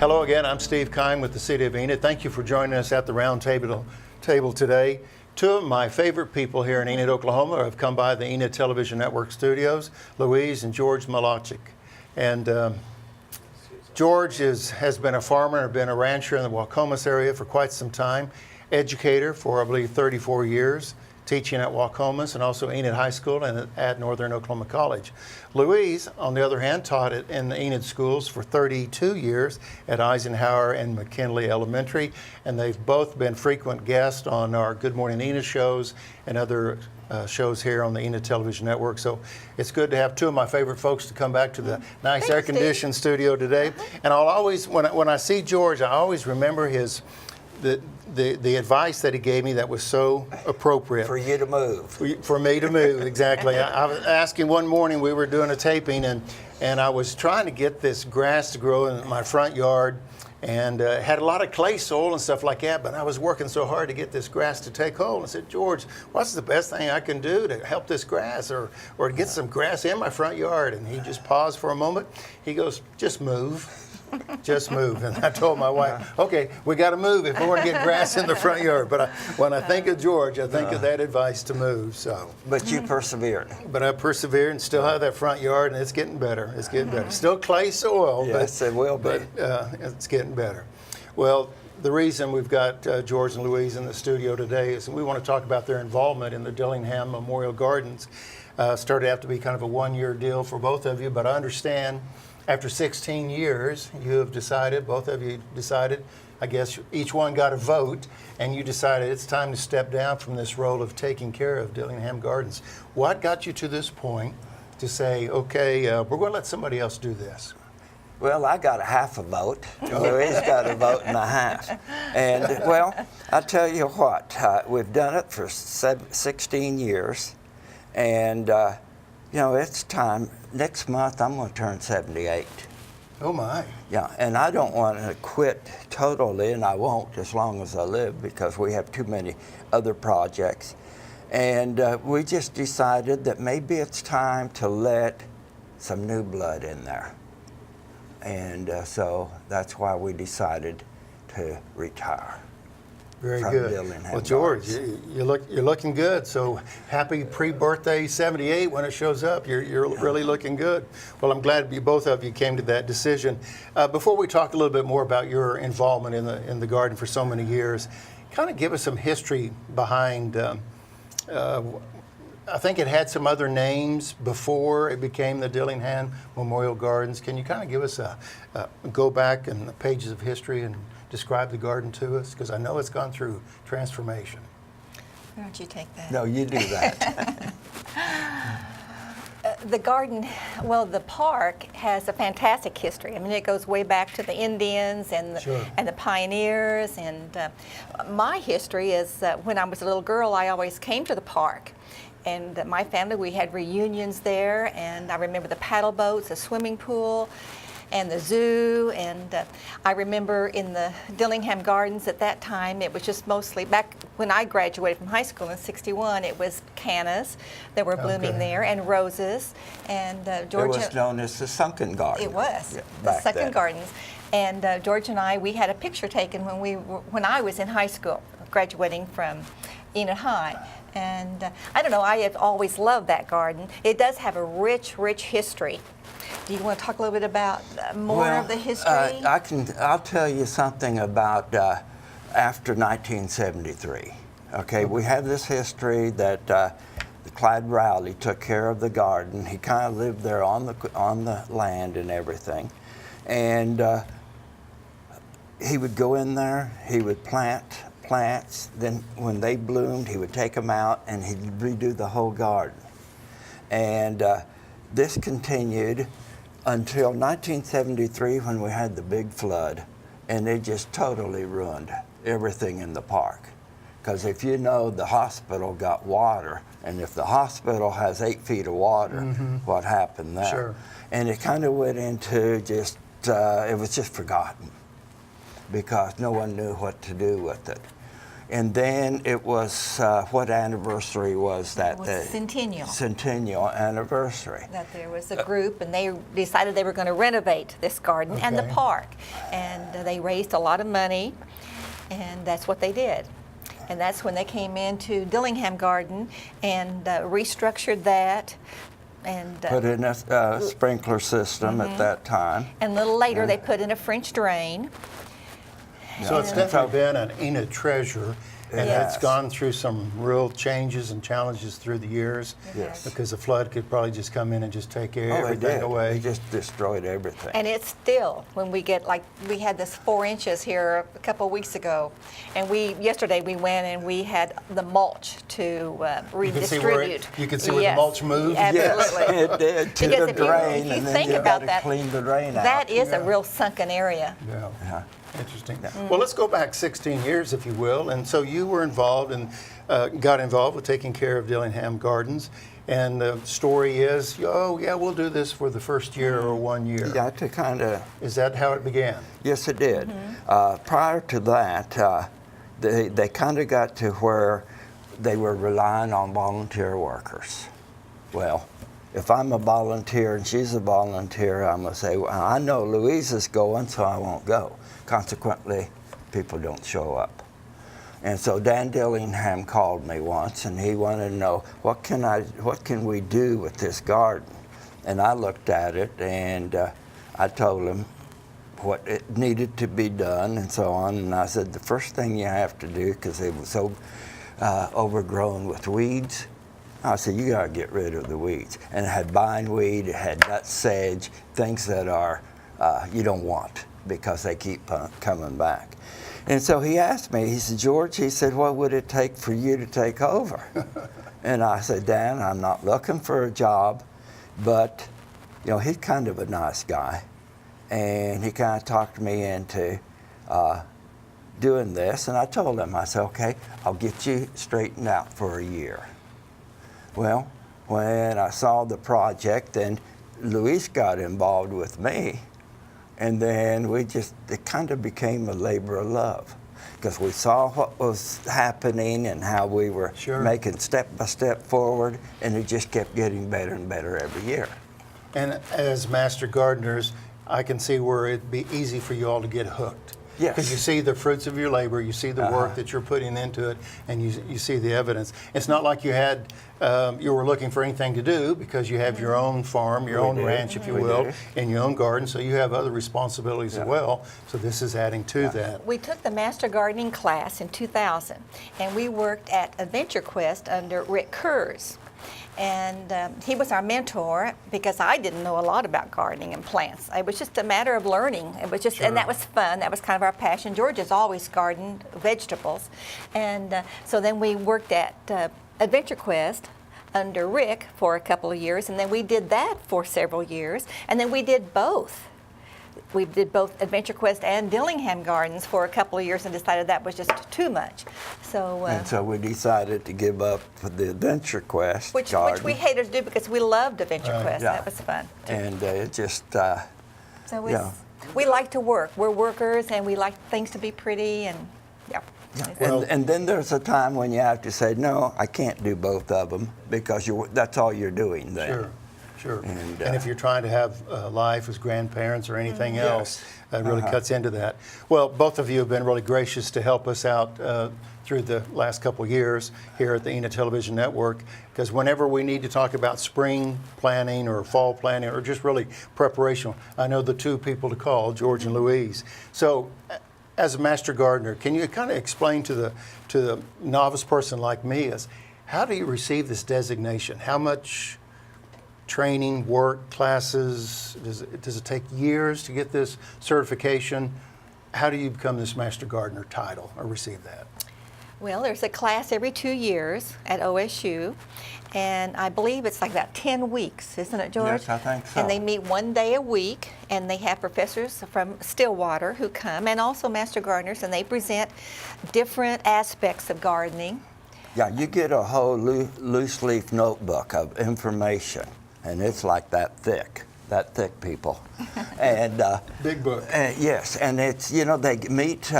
Hello again, I'm Steve Kime with the City of Enid. Thank you for joining us at the round table today. Two of my favorite people here in Enid, Oklahoma have come by the Enid Television Network studios, Louise and George Milacek. And George has been a farmer, been a rancher in the Waukomis area for quite some time, educator for, I believe, 34 years, teaching at Waukomis and also Enid High School and at Northern Oklahoma College. Louise, on the other hand, taught in the Enid schools for 32 years at Eisenhower and McKinley Elementary, and they've both been frequent guests on our Good Morning Enid shows and other shows here on the Enid Television Network. So it's good to have two of my favorite folks to come back to the nice air-conditioned studio today. And I'll always, when I see George, I always remember the advice that he gave me that was so appropriate. For you to move. For me to move, exactly. I was asking one morning, we were doing a taping, and I was trying to get this grass to grow in my front yard, and had a lot of clay soil and stuff like that, but I was working so hard to get this grass to take hold. I said, George, what's the best thing I can do to help this grass or to get some grass in my front yard? And he just paused for a moment. He goes, just move. Just move. And I told my wife, okay, we got to move if we want to get grass in the front yard. But when I think of George, I think of that advice to move. So. But you persevered. But I persevered and still have that front yard, and it's getting better. It's getting better. Still clay soil. Yes, it will be. But it's getting better. Well, the reason we've got George and Louise in the studio today is we want to talk about their involvement in the Dillingham Memorial Gardens. Started out to be kind of a one-year deal for both of you, but I understand after 16 years, you have decided, both of you decided, I guess each one got a vote, and you decided it's time to step down from this role of taking care of Dillingham Gardens. What got you to this point to say, okay, we're going to let somebody else do this? Well, I got a half a vote. Louise got a vote and a half. And, well, I tell you what, we've done it for 16 years, and you know, it's time. Next month, I'm going to turn 78. Oh, my. Yeah, and I don't want to quit totally, and I won't as long as I live because we have too many other projects. And we just decided that maybe it's time to let some new blood in there. And so that's why we decided to retire. Very good. Well, George, you're looking good. So happy pre-birthday 78 when it shows up. You're really looking good. Well, I'm glad both of you came to that decision. Before we talk a little bit more about your involvement in the garden for so many years, kind of give us some history behind. I think it had some other names before it became the Dillingham Memorial Gardens. Can you kind of give us go back in the pages of history and describe the garden to us? Because I know it's gone through transformation. Why don't you take that? No, you do that. The garden, well, the park has a fantastic history. I mean, it goes way back to the Indians and the pioneers. And my history is when I was a little girl, I always came to the park. And my family, we had reunions there. And I remember the paddle boats, the swimming pool, and the zoo, and I remember in the Dillingham Gardens at that time, it was just mostly, back when I graduated from high school in '61, it was cannas that were blooming there, and roses, and George. It was known as the Sunken Garden. It was, the Sunken Gardens. And George and I, we had a picture taken when I was in high school, graduating from Enid High. And I don't know, I have always loved that garden. It does have a rich, rich history. Do you want to talk a little bit about more of the history? I'll tell you something about after 1973. Okay, we have this history that Clyde Rowley took care of the garden. He kind of lived there on the land and everything, and he would go in there. He would plant plants. Then when they bloomed, he would take them out and he'd redo the whole garden. And this continued until 1973 when we had the big flood, and it just totally ruined everything in the park. Because if you know, the hospital got water, and if the hospital has 8 feet of water, what happened there? Sure. And it kind of went into just, it was just forgotten because no one knew what to do with it. And then it was, what anniversary was that? It was Centennial. Centennial anniversary. That there was a group, and they decided they were going to renovate this garden and the Okay. park. And they raised a lot of money, and that's what they did. And that's when they came into Dillingham Garden and restructured that. And Put in a sprinkler system at that time. a little later, they put in a French drain. So it's definitely been an Enid treasure, and Yes. it's gone through some real changes and challenges through the years. Yes. Because the flood could probably just come in and just take Oh, it everything did. away. It just destroyed everything. And it's still, when we get, like, we had this 4 inches here a couple of weeks ago, and yesterday we went and we had the mulch to redistribute. You can see where the mulch moved? Absolutely. Yes, it did, to Because the if you drain, think and then you about gotta that, clean the drain out. that is a Yeah. real sunken area. Yeah. Yeah. Interesting. Well, let's go back 16 years, if you will. And so you were involved and got involved with taking care of Dillingham Gardens. And the story is, oh, yeah, we'll do this for the first year or 1 year. Yeah, to kind of, Is that how it began? yes, it did. Prior to that, they kind of got to where they were relying on volunteer workers. Well, if I'm a volunteer and she's a volunteer, I'm going to say, well, I know Louise is going, so I won't go. Consequently, people don't show up. And so Dan Dillingham called me once, and he wanted to know, what can we do with this garden? And I looked at it, and I told him what it needed to be done and so on. And I said, the first thing you have to do, because it was so overgrown with weeds, I said, you got to get rid of the weeds. And it had bindweed, it had nut sedge, things that are you don't want because they keep coming back. And so he asked me, he said, George, he said, what would it take for you to take over? And I said, Dan, I'm not looking for a job, but you know, he's kind of a nice guy. And he kind of talked me into doing this. And I told him, I said, okay, I'll get you straightened out for a year. Well, when I saw the project, then Louise got involved with me. And then it kind of became a labor of love, because we saw what was happening and how we were making step by step forward, and it just kept getting better and better every year. And as master gardeners, I can see where it'd be easy for you all to get hooked. Yes. Because you see the fruits of your labor, you see the work that you're putting into it, and you see the evidence. It's not like you were looking for anything to do, because you have your own farm, your own ranch, if you will, and your own garden, so you have other responsibilities as well. So this is adding to that. We took the Master Gardening class in 2000, and we worked at Adventure Quest under Rick Kurz. And he was our mentor, because I didn't know a lot about gardening and plants. It was just a matter of learning. It was just, and that was fun. That was kind of our passion. George has always gardened vegetables, and so then we worked at Adventure Quest under Rick for a couple of years, and then we did that for several years, and then we did both. We did both Adventure Quest and Dillingham Gardens for a couple of years and decided that was just too much. So, And so we decided to give up the Adventure Quest which garden. we hated to do, because we loved Adventure Quest. Yeah. That was fun. And it just, So yeah. we like to work. We're workers, and we like things to be pretty, and yeah. and then there's a time when you have to say, no, I can't do both of them, because that's all you're doing then. Sure. Sure. And, And if you're trying to have life as grandparents or anything else, Yes. that really cuts into that. Well, both of you have been really gracious to help us out through the last couple of years here at the Enid Television Network, because whenever we need to talk about spring planning or fall planning or just really preparation, I know the two people to call, George and Louise. So as a master gardener, can you kind of explain to the novice person like me, is how do you receive this designation? How much training, work, classes, does it take years to get this certification? How do you become this master gardener title or receive that? Well, there's a class every 2 years at OSU, and I believe it's like about 10 weeks, isn't it, George? Yes, I think so. And they meet 1 day a week, and they have professors from Stillwater who come, and also master gardeners, and they present different aspects of gardening. Yeah, you get a whole loose leaf notebook of information, and it's like that thick, people. And Big book. yes, and it's, they meet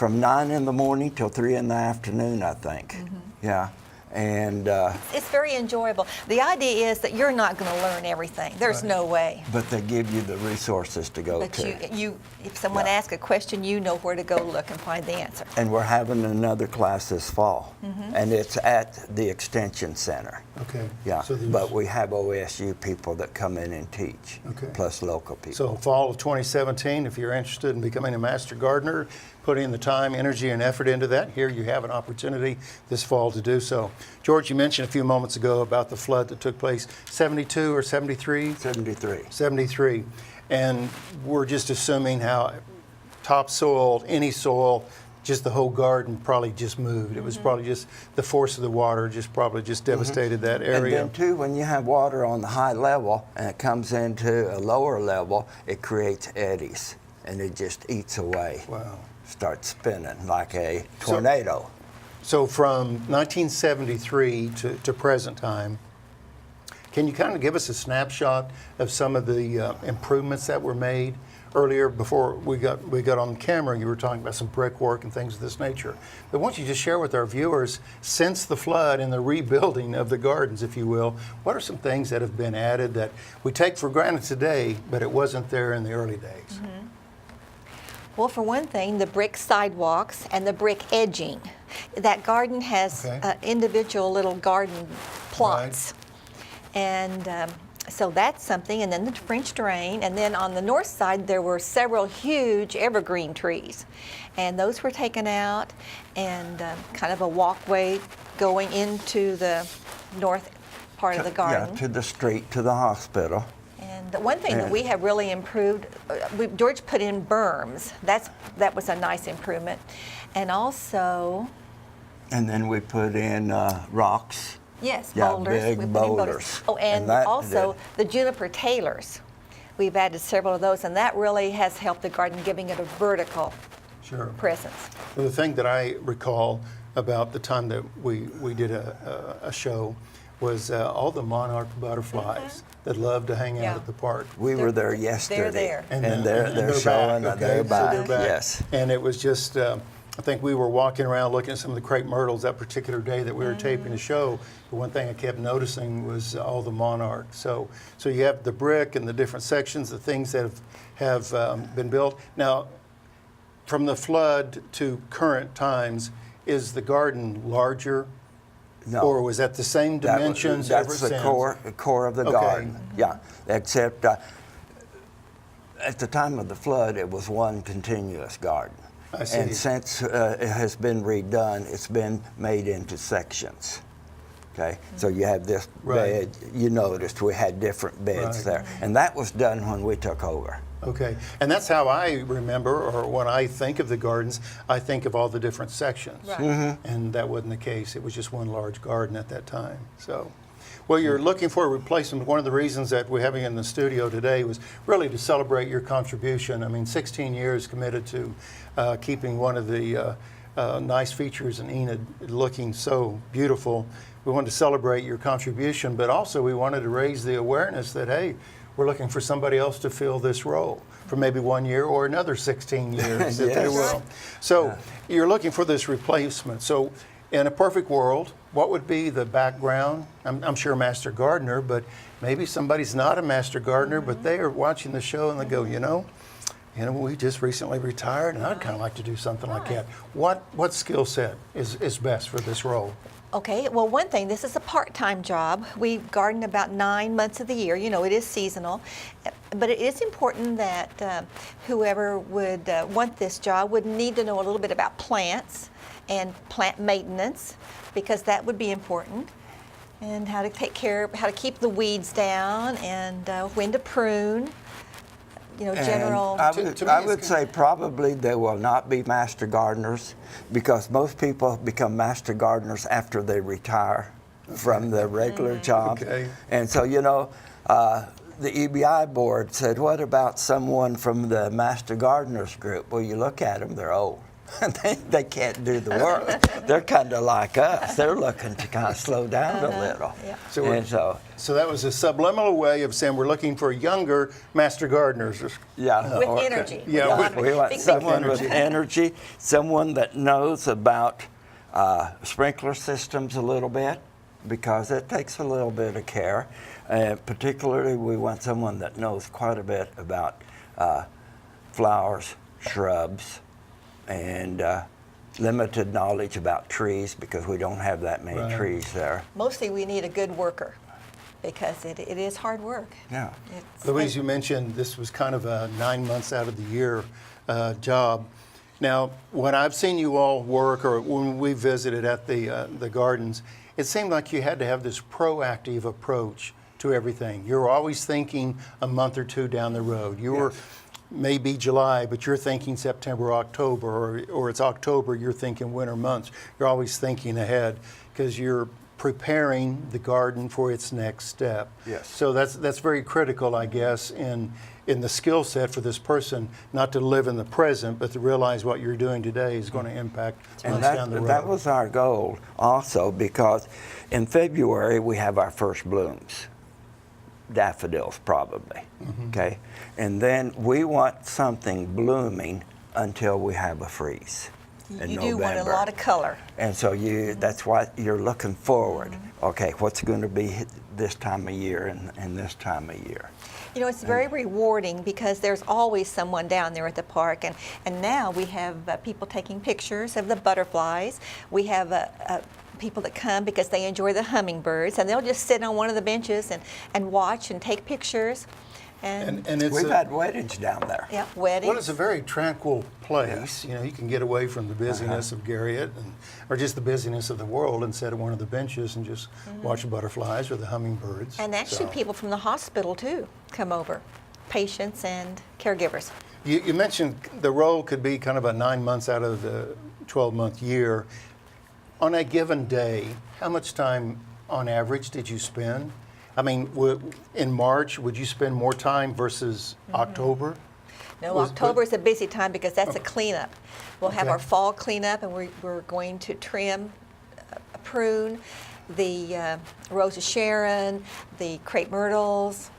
from 9 in the morning till 3 in the afternoon, I think. Yeah. And It's very enjoyable. The idea is that you're not going to learn everything. There's no way. but they give you the resources to go But to. you, if someone asks a question, you know where to go look and find the answer. And we're having another class this fall, and it's at the Extension Center. Okay. Yeah, So there's- but we have OSU people that come in and teach, Okay. plus local people. So fall of 2017, if you're interested in becoming a master gardener, putting in the time, energy, and effort into that, here you have an opportunity this fall to do so. George, you mentioned a few moments ago about the flood that took place 72 or 73? 73. 73. And we're just assuming how topsoil, any soil, just the whole garden probably just moved. It was probably just the force of the water probably devastated that And area. then too, when you have water on the high level and it comes into a lower level, it creates eddies, and it just eats away. Wow. Starts spinning like a tornado. So from 1973 to present time, can you kind of give us a snapshot of some of the improvements that were made? Earlier, before we got on camera, you were talking about some brickwork and things of this nature. But why don't you just share with our viewers, since the flood and the rebuilding of the gardens, if you will, what are some things that have been added that we take for granted today, but it wasn't there in the early days? Well, for one thing, the brick sidewalks and the brick edging. That garden has Okay. individual little garden plots. And so that's something. And then the French drain. And then on the north side, there were several huge evergreen trees. And those were taken out, and kind of a walkway going into the north part of the garden. Yeah, to the street, to the hospital. And the one thing that we have really improved, George put in berms. That was a nice improvement. And also, And then we put in rocks. yes, Yeah, boulders. big We put in boulders. Oh, and that also did- the juniper tailors. We've added several of those, and that really has helped the garden, giving it a vertical Sure. presence. Well, the thing that I recall about the time that we did a show was all the monarch butterflies that love to hang out Yeah. at the park. We were there yesterday. there. And And they're they're showing back, that they're okay? So back. they're back. Yes. And it was just, I think we were walking around looking at some of the crepe myrtles that particular day that we were taping the show. The one thing I kept noticing was all the monarchs. So you have the brick and the different sections, the things that have been built. Now, from the flood to current times, is the garden larger? No. Or was that the same dimensions ever That's since? the core of the Okay. garden. Yeah, except at the time of the flood, it was one continuous garden. I see. And since it has been redone, it's been made into sections. Okay, so you have this Right. bed. You noticed we had different beds Right. there, and that was done when we took over. Okay, and that's how I remember, or when I think of the gardens, I think of all the different sections. Right. And that wasn't the case. It was just one large garden at that time. So, well, you're looking for a replacement. One of the reasons that we're having in the studio today was really to celebrate your contribution. I mean, 16 years committed to keeping one of the nice features in Enid looking so beautiful. We wanted to celebrate your contribution, but also we wanted to raise the awareness that, hey, we're looking for somebody else to fill this role for maybe 1 year or another 16 years, if they Yes. will. So you're looking for this replacement. So in a perfect world, what would be the background? I'm sure master gardener, but maybe somebody's not a master gardener, but they are watching the show and they go, you know, we just recently retired, and I'd kind of like to do something like that. What skill set is best for this role? Okay, well, one thing, this is a part-time job. We garden about 9 months of the year. You know, it is seasonal. But it is important that whoever would want this job would need to know a little bit about plants and plant maintenance, because that would be important. And how to take care of, how to keep the weeds down, and when to prune. You know, And general. I To- would, to me, I it's would good. say probably there will not be master gardeners, because most people become master gardeners after they retire from their regular job. Okay. And so, the EBI board said, what about someone from the master gardeners group? Well, you look at them, they're old. they can't do the work. They're kind of like us. They're looking to kind of slow down a little. Yeah. So that was a subliminal way of saying we're looking for younger master gardeners. Yeah, With energy. Yeah, we want Big someone with energy. energy, someone that knows about sprinkler systems a little bit, because it takes a little bit of care. Particularly, we want someone that knows quite a bit about flowers, shrubs, and limited knowledge about trees, because we don't have that many trees there. Mostly we need a good worker because it is hard work. Yeah. Louise, you mentioned this was kind of a 9 months out of the year job. Now, when I've seen you all work, or when we visited at the gardens, it seemed like you had to have this proactive approach to everything. You're always thinking a month or two down the road. You were maybe July, but you're thinking September, October, or it's October, you're thinking winter months. You're always thinking ahead because you're preparing the garden for its next step. Yes. So that's very critical, I guess, in the skill set for this person, not to live in the present, but to realize what you're doing today is going to impact months down the road. That was our goal also, because in February we have our first blooms. Daffodils probably, okay? And then we want something blooming until we have a freeze in You November. do want a lot of color. And so that's why you're looking forward. Okay, what's going to be this time of year and this time of year? You know, it's very rewarding because there's always someone down there at the park, and now we have people taking pictures of the butterflies. We have people that come because they enjoy the hummingbirds, and they'll just sit on one of the benches and watch and take pictures. And it's We've had weddings down there. yeah, weddings. Well, it's a very tranquil place. You know, you can get away from the busyness of Garriott, or just the busyness of the world, and sit at one of the benches and just watch the butterflies or the hummingbirds. And actually, So, people from the hospital too come over, patients and caregivers. you mentioned the role could be kind of a 9 months out of the 12-month year. On a given day, how much time on average did you spend? I mean, in March, would you spend more time versus October? No, October is a busy time because that's a cleanup. We'll have Okay. our fall cleanup, and we're going to trim, prune the Rose of Sharon, the crepe myrtles,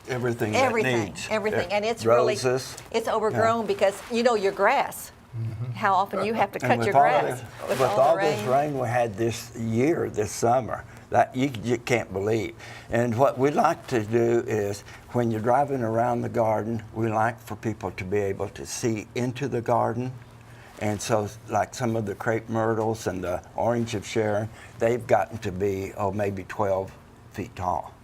Everything that needs. everything. And it's Roses. really, it's overgrown because you know your grass, how often you have to cut And your with grass. with all this rain we had this year, this summer, that you can't believe. And what we like to do is, when you're driving around the garden, we like for people to be able to see into the garden. And so, like some of the crepe myrtles and the orange of Sharon, they've gotten to be, maybe 12 feet tall.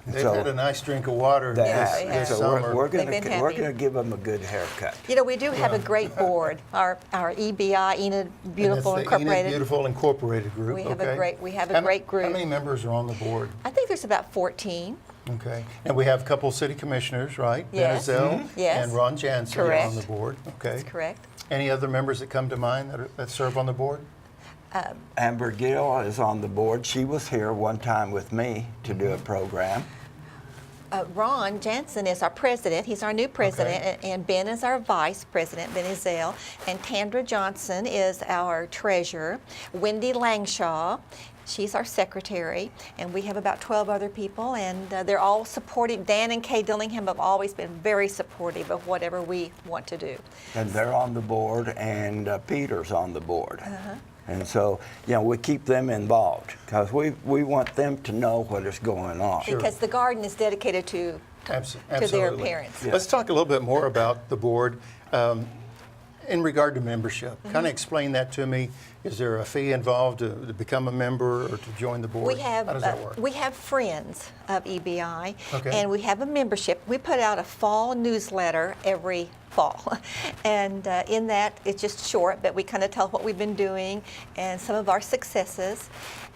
And They've had a nice drink of water this so summer. we're They've been we're happy. going to give them a good haircut. You know, we do have a great board. Our EBI, Enid Beautiful And that's the Enid Incorporated. Beautiful Incorporated group. We have a okay. great group. How many members are on the board? I think there's about 14. Okay. And we have a couple city commissioners, right? Yes. Ben Ezell Yes. and Ron Jansen are Correct. on the board. Okay. That's correct. Any other members that come to mind that serve on the board? Amber Gill is on the board. She was here one time with me to do a program. Ron Jansen is our president. He's our new president, and Ben is our vice president, Ben Ezell. And Tandra Johnson is our treasurer. Wendy Langshaw, she's our secretary. And we have about 12 other people, and they're all supportive. Dan and Kay Dillingham have always been very supportive of whatever we want to do. And they're on the board, and Peter's on the board. And so, we keep them involved because we want them to know what is going on. Because the garden is dedicated to their Absolutely. parents. Let's talk a little bit more about the board in regard to membership. Kind of explain that to me. Is there a fee involved to become a member or to join the board? We have How does that work? we have friends of EBI, Okay. and we have a membership. We put out a fall newsletter every fall, and in that it's just short, but we kind of tell what we've been doing and some of our successes.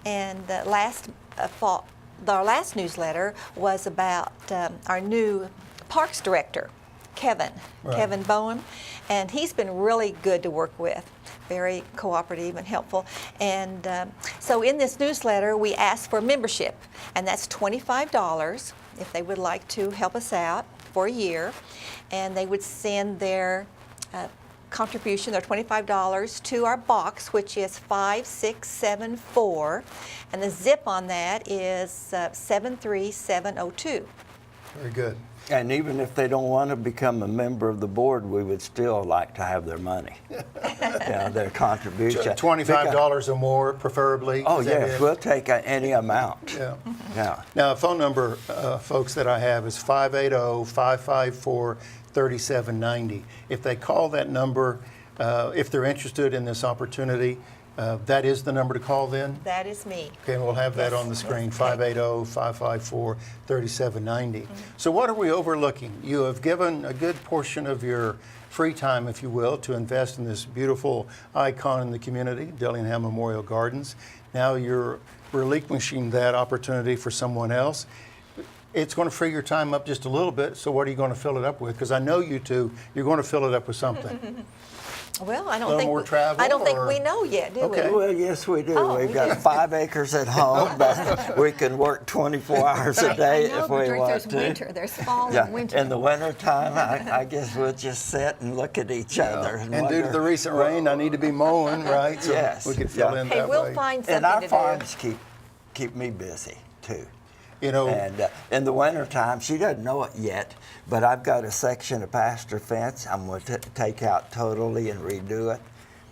And last fall, our last newsletter was about our new parks director, Kevin Bowen, and he's been really good to work with, very cooperative and helpful. And so in this newsletter, we ask for membership, and that's $25 if they would like to help us out for a year. And they would send their contribution, or $25, to our box, which is 5674, and the zip on that is 73702. Very good. And even if they don't want to become a member of the board, we would still like to have their money, their contribution. $25 or more, preferably. Oh, Is that yes, it? we'll take any amount. Yeah. Yeah. Now, a phone number, folks, that I have is 580-554-3790. If they call that number, if they're interested in this opportunity, that is the number to call then? That is me. Okay, and we'll have that Yes, on the screen, yes. 580-554-3790. So what are we overlooking? You have given a good portion of your free time, if you will, to invest in this beautiful icon in the community, Dillingham Memorial Gardens. Now you're relinquishing that opportunity for someone else. It's going to free your time up just a little bit, so what are you going to fill it up with? Because I know you two, you're going to fill it up with something. Well, I don't Little think more travel, I don't think or- we know yet, do Okay. we? Well, yes, we do. Oh, We've we got do. 5 acres at home, but we can work 24 hours a day I know, if but we there's want to. winter, there's fall Yeah, and winter. in the wintertime, I guess we'll just sit and look at each other. And due to wonder- the recent rain, I need to be mowing, right? So Yes, we could fill yeah. in Hey, that we'll way. find something And our to do. farms keep me busy, too. You know, And in the wintertime, she doesn't know it yet, but I've got a section of pasture fence I'm going to take out totally and redo it,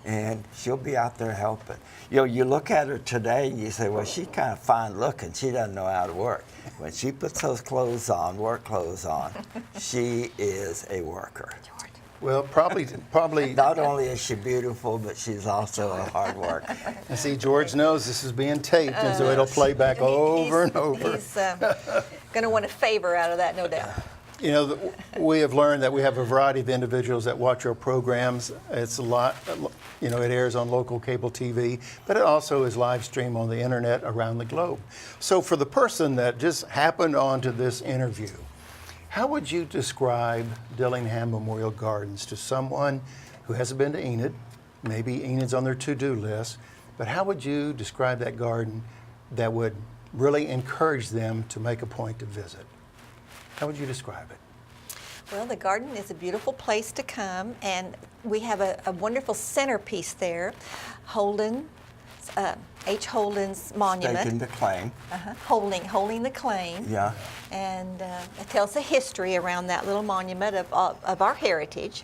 and she'll be out there helping. You know, you look at her today and you say, well, she's kind of fine looking. She doesn't know how to work. When she puts those clothes on, work clothes on, she is a worker. well, probably. Not only is she beautiful, but she's also a hard worker. And see, George knows this is being taped, and so it'll play back over and over. He's going to want a favor out of that, no doubt. You know, we have learned that we have a variety of individuals that watch our programs. It's a lot, you know, it airs on local cable TV, but it also is live streamed on the internet around the globe. So for the person that just happened onto this interview, how would you describe Dillingham Memorial Gardens to someone who hasn't been to Enid? Maybe Enid's on their to-do list, but how would you describe that garden that would really encourage them to make a point to visit? How would you describe it? Well, the garden is a beautiful place to come, and we have a wonderful centerpiece there, Holden, H. Holden's monument. Taking the claim. Holding the claim. Yeah. And it tells the history around that little monument of our heritage.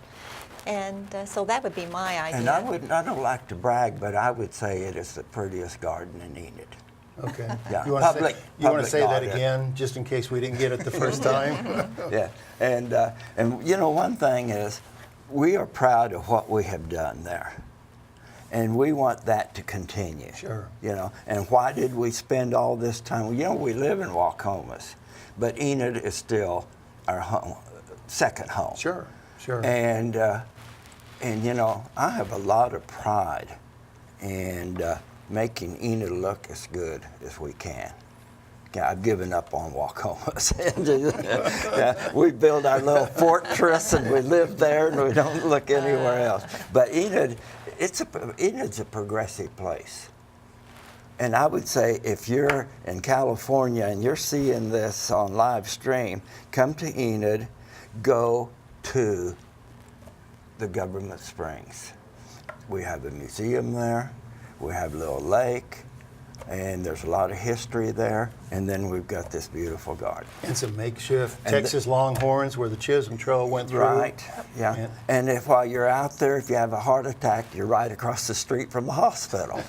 And so that would be my idea. And I don't like to brag, but I would say it is the prettiest garden in Enid. Okay. Yeah. You want to Public say that garden. again, just in case we didn't get it the first time? Yeah, and you know, one thing is, we are proud of what we have done there, and we want that to continue. Sure. You know, and why did we spend all this time? You know, we live in Waukomis, but Enid is still our home, second home. Sure, sure. And you know, I have a lot of pride in making Enid look as good as we can. Yeah, I've given up on Waukomis. We build our little fortress and we live there and we don't look anywhere else. But Enid, Enid's a progressive place. And I would say if you're in California and you're seeing this on live stream, come to Enid, go to the Government Springs. We have a museum there. We have Little Lake, and there's a lot of history there. And then we've got this beautiful garden. And some makeshift And Texas Longhorns where the Chisholm Trail went through. Right, yeah. And- And if while you're out there, if you have a heart attack, you're right across the street from the hospital.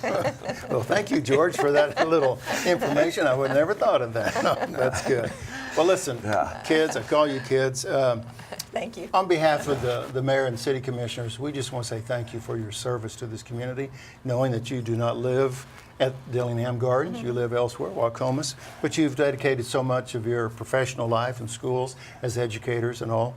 Well, thank you, George, for that little information. I would never thought of that. That's good. Well, listen, kids, I call you kids. Thank you. On behalf of the mayor and city commissioners, we just want to say thank you for your service to this community, knowing that you do not live at Dillingham Gardens, you live elsewhere, Waukomis, but you've dedicated so much of your professional life in schools as educators and all.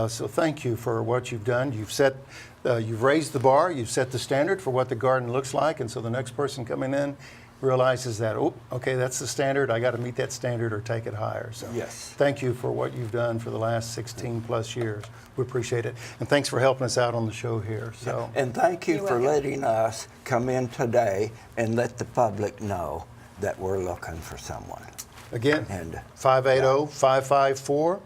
So thank you for what you've done. You've raised the bar, you've set the standard for what the garden looks like, and so the next person coming in realizes that, oh, okay, that's the standard, I got to meet that standard or take it higher. So Yes. thank you for what you've done for the last 16 plus years. We appreciate it. And thanks for helping us out on the show here. So And thank you You're for welcome. letting us come in today and let the public know that we're looking for someone. again, And 580-554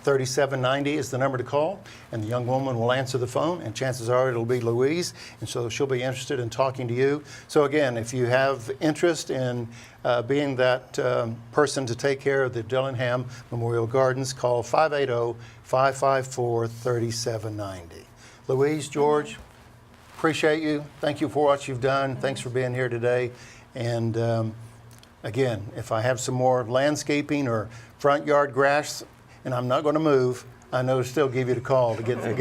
3790 is the number to call, and the young woman will answer the phone, and chances are it'll be Louise, and so she'll be interested in talking to you. So again, if you have interest in being that person to take care of the Dillingham Memorial Gardens, call 580-554-3790. Louise, George, appreciate you. Thank you for what you've done. Thanks for being here today. And again, if I have some more landscaping or front yard grass, and I'm not going to move, I know to still give you the call to get some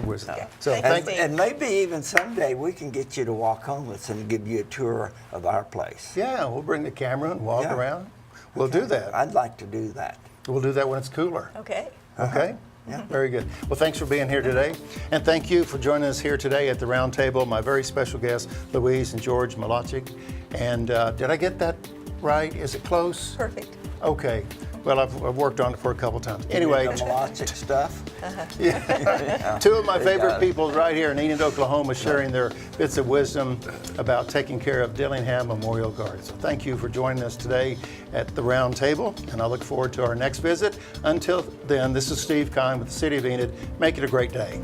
wisdom. Okay. So Thanks, thank Steve. And maybe even someday we can get you to walk home with us and give you a tour of our place. Yeah, we'll bring the camera and walk Yeah. around. We'll do that. I'd like to do that. We'll do that when it's cooler. Okay. Okay? Yeah. Very good. Well, thanks for being here today. And thank you for joining us here today at the round table. My very special guests, Louise and George Milacek. And did I get that right? Is it close? Perfect. Okay. Well, I've worked on it for a couple times. Anyway, The Milacek stuff. two of my They favorite got it. people right here in Enid, Oklahoma, sharing their bits of wisdom about taking care of Dillingham Memorial Gardens. So thank you for joining us today at the round table, and I look forward to our next visit. Until then, this is Steve Kime with the City of Enid. Make it a great day.